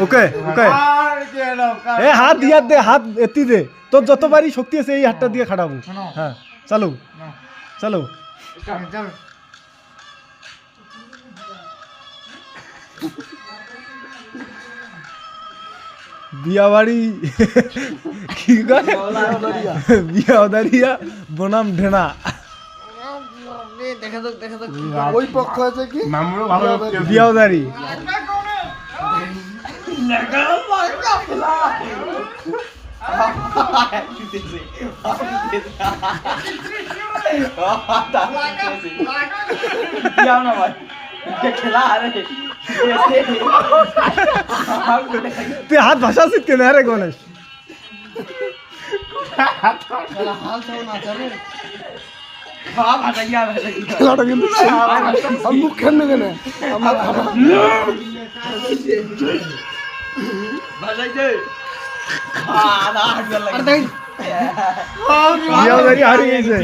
ওকে ওকে এ হাত দিয়া দে, হাত এতি দে, তোর যতবারই শক্তি আছে এই হাতটা দিয়ে খাটাবো। হ্যাঁ চলো চলো। বিয়া বাড়ি কি কয়, বিয়াদারিয়া বনাম ঢেনা। ওই পক্ষ আছে কি বিয়াদারি তুই হাত ভাসাছিস কেন রে গণেশ? খেলাটা কিন্তু মুখ খেন কেন আমার বিয়াদারি হারিয়ে গেছে।